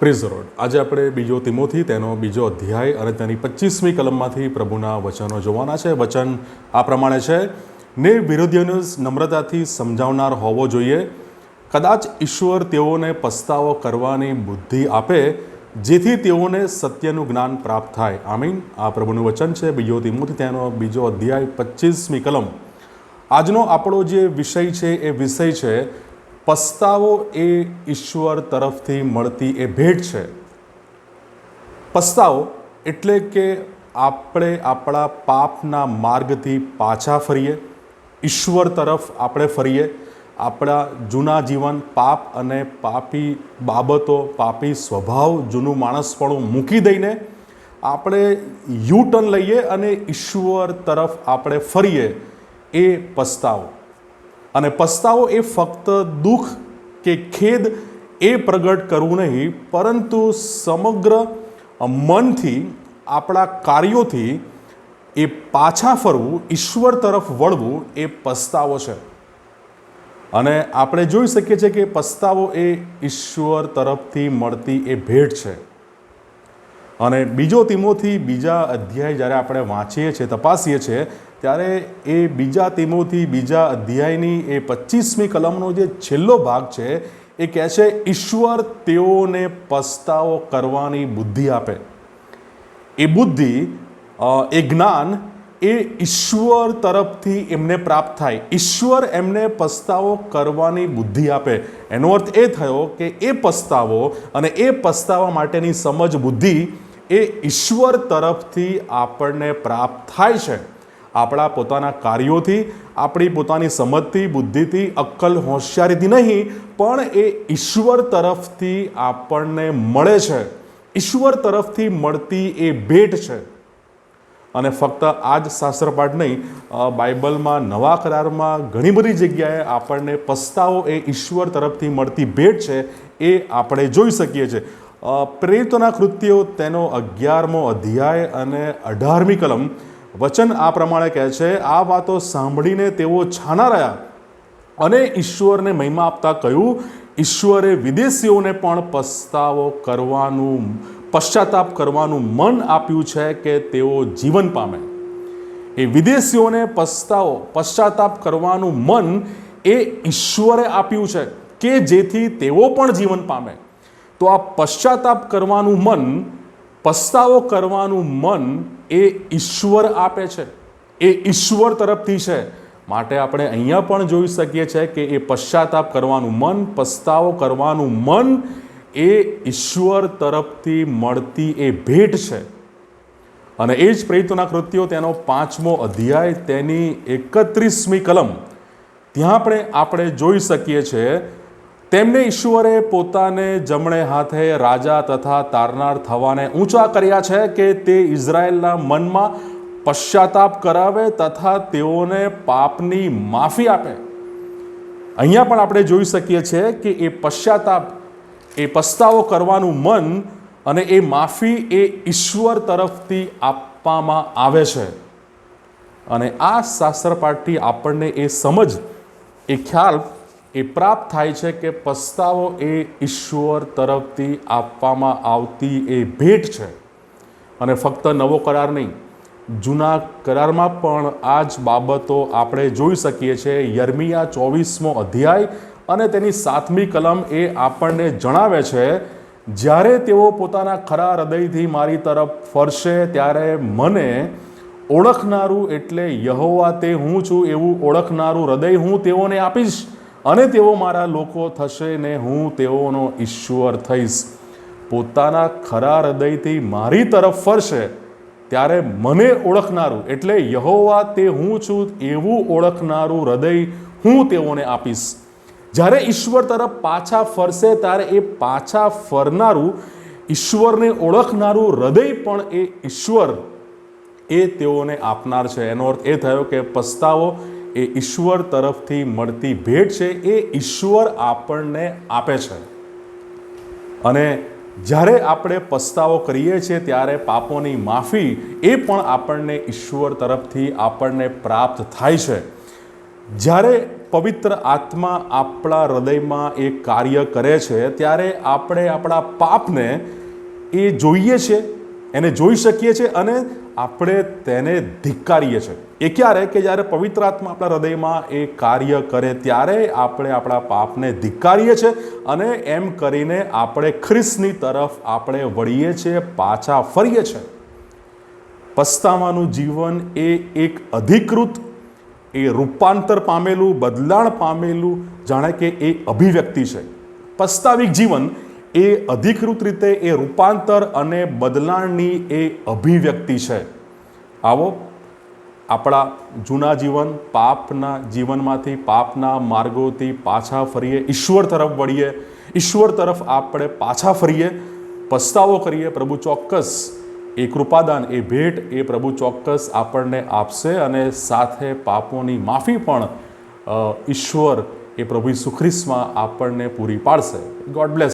Praise the lord. આજે આપણે બીજો તિમોથી તેનો બીજો અધ્યાય અને તેની 25મી કલમમાંથી પ્રભુના વચનો જોવાના છે। વચન આ પ્રમાણે છે, ને વિરોધીઓને નમ્રતાથી સમજાવનાર હોવો જોઈએ, કદાચ ઈશ્વર તેઓને પસ્તાવો કરવાની બુદ્ધિ આપે, જેથી તેઓને સત્યનું જ્ઞાન પ્રાપ્ત થાય। આમીન। આ પ્રભુનું વચન છે। બીજો તિમોથી તેનો બીજો અધ્યાય 25મી કલમ। આજનો આપણો જે વિષય છે એ વિષય છે પસ્તાવો એ ઈશ્વર તરફથી મળતી એ ભેટ છે। પસ્તાવો એટલે કે આપણે આપણા પાપના માર્ગથી પાછા ફરીએ, ઈશ્વર તરફ આપણે ફરીએ, આપણા જૂના જીવન, પાપ અને પાપી બાબતો, પાપી સ્વભાવ, જૂનું માણસપણું મૂકી દઈને આપણે યુ ટર્ન લઈએ અને ઈશ્વર તરફ આપણે ફરીએ, એ પસ્તાવો। અને પસ્તાવો એ ફક્ત દુઃખ કે ખેદ એ પ્રગટ કરવું નહીં, પરંતુ સમગ્ર મનથી, આપણા કાર્યોથી એ પાછા ફરવું, ઈશ્વર તરફ વળવું, એ પસ્તાવો છે। અને આપણે જોઈ શકીએ છીએ કે પસ્તાવો એ ઈશ્વર તરફથી મળતી એ ભેટ છે। અને બીજો તિમોથી બીજા અધ્યાય જ્યારે આપણે વાંચીએ છીએ, તપાસીએ છીએ, ત્યારે એ બીજા તિમોથી બીજા અધ્યાયની એ 25મી કલમનો જે છેલ્લો ભાગ છે એ કહે છે, ઈશ્વર તેઓને પસ્તાવો કરવાની બુદ્ધિ આપે। એ બુદ્ધિ, એ જ્ઞાન એ ઈશ્વર તરફથી એમને પ્રાપ્ત થાય। ઈશ્વર એમને પસ્તાવો કરવાની બુદ્ધિ આપે। એનો અર્થ એ થયો કે એ પસ્તાવો અને એ પસ્તાવા માટેની સમજ, બુદ્ધિ એ ઈશ્વર તરફથી આપણને પ્રાપ્ત થાય છે। આપણા પોતાના કાર્યોથી, આપણી પોતાની સમજથી, બુદ્ધિથી, અક્કલ, હોશિયારીથી નહીં, પણ એ ઈશ્વર તરફથી આપણને મળે છે। ઈશ્વર તરફથી મળતી એ ભેટ છે। અને ફક્ત આ જ શાસ્ત્રપાઠ નહીં, બાઇબલમાં, નવા કરારમાં ઘણી બધી જગ્યાએ આપણને પસ્તાવો એ ઈશ્વર તરફથી મળતી ભેટ છે, એ આપણે જોઈ શકીએ છીએ। પ્રેરિતોના કૃત્યો તેનો 11મો અધ્યાય અને 18મી કલમ વચન આ પ્રમાણે કહે છે, આ વાતો સાંભળીને તેઓ છાના રહ્યા અને ઈશ્વરને મહિમા આપતા કહ્યું, ઈશ્વરે વિદેશીઓને પણ પશ્ચાતાપ કરવાનું મન આપ્યું છે કે તેઓ જીવન પામે। એ વિદેશીઓને પશ્ચાતાપ કરવાનું મન એ ઈશ્વરે આપ્યું છે કે જેથી તેઓ પણ જીવન પામે। તો આ પશ્ચાતાપ કરવાનું મન, પસ્તાવો કરવાનું મન એ ઈશ્વર આપે છે, એ ઈશ્વર તરફથી છે। માટે આપણે અહીંયા પણ જોઈ શકીએ છીએ કે એ પશ્ચાતાપ કરવાનું મન, પસ્તાવો કરવાનું મન એ ઈશ્વર તરફથી મળતી એ ભેટ છે। અને એ જ પ્રેરિતોના કૃત્યો તેનો 5મો અધ્યાય તેની 31મી કલમ, ત્યાં આપણે જોઈ શકીએ છીએ, તેમને ઈશ્વરે પોતાને જમણે હાથે રાજા તથા તારનાર થવાને ઊંચા કર્યા છે કે તે ઇઝરાયેલના મનમાં પશ્ચાતાપ કરાવે તથા તેઓને પાપની માફી આપે। અહીંયા પણ આપણે જોઈ શકીએ છીએ કે એ પશ્ચાતાપ, એ પસ્તાવો કરવાનું મન અને એ માફી એ ઈશ્વર તરફથી આપવામાં આવે છે। અને આ શાસ્ત્રપાઠથી આપણને એ સમજ, એ ખ્યાલ એ પ્રાપ્ત થાય છે કે પસ્તાવો એ ઈશ્વર તરફથી આપવામાં આવતી એ ભેટ છે। અને ફક્ત નવો કરાર નહીં, જૂના કરારમાં પણ આ જ બાબતો આપણે જોઈ શકીએ છીએ। યર્મિયા 24મો અધ્યાય અને તેની 7મી કલમ એ આપણને જણાવે છે, જ્યારે તેઓ પોતાના ખરા હૃદયથી મારી તરફ ફરશે, ત્યારે મને ઓળખનારું, એટલે યહોવા તે હું છું એવું ઓળખનારું હૃદય હું તેઓને આપીશ, અને તેઓ મારા લોકો થશે ને હું તેઓનો ઈશ્વર થઈશ। પોતાના ખરા હૃદયથી મારી તરફ ફરશે ત્યારે મને ઓળખનારું, એટલે યહોવા તે હું છું એવું ઓળખનારું હૃદય હું તેઓને આપીશ। જ્યારે ઈશ્વર તરફ પાછા ફરશે ત્યારે એ પાછા ફરનારું, ઈશ્વરને ઓળખનારું હૃદય પણ એ ઈશ્વર એ તેઓને આપનાર છે। એનો અર્થ એ થયો કે પસ્તાવો એ ઈશ્વર તરફથી મળતી ભેટ છે, એ ઈશ્વર આપણને આપે છે। અને જ્યારે આપણે પસ્તાવો કરીએ છીએ ત્યારે પાપોની માફી એ પણ આપણને ઈશ્વર તરફથી આપણને પ્રાપ્ત થાય છે। જ્યારે પવિત્ર આત્મા આપણા હૃદયમાં એ કાર્ય કરે છે ત્યારે આપણે આપણા પાપને એ જોઈએ છે, એને જોઈ શકીએ છીએ અને આપણે તેને ધિક્કારીએ છીએ. એ ક્યારે કે જ્યારે પવિત્ર આત્મા આપણા હૃદયમાં એ કાર્ય કરે ત્યારે આપણે આપણા પાપને ધિક્કારીએ છીએ અને એમ કરીને આપણે ખ્રિસ્તની તરફ આપણે વળીએ છીએ, પાછા ફરીએ છીએ. પસ્તાવાનું જીવન એ એક અધિકૃત, એ રૂપાંતર પામેલું, બદલાણ પામેલું જાણે કે એ અભિવ્યક્તિ છે. પસ્તાવિક જીવન એ અધિકૃત રીતે એ રૂપાંતર અને બદલાણની એ અભિવ્યક્તિ છે. આવો આપણા જૂના જીવન, પાપના જીવનમાંથી, પાપના માર્ગોથી પાછા ફરીએ, ઈશ્વર તરફ વળીએ, ઈશ્વર તરફ આપણે પાછા ફરીએ, પસ્તાવો કરીએ. પ્રભુ ચોક્કસ એ કૃપાદાન, એ ભેટ એ પ્રભુ ચોક્કસ આપણને આપશે અને સાથે પાપોની માફી પણ ઈશ્વર એ પ્રભુ ઈસુ ખ્રિસ્તમાં આપણને પૂરી પાડશે. God bless.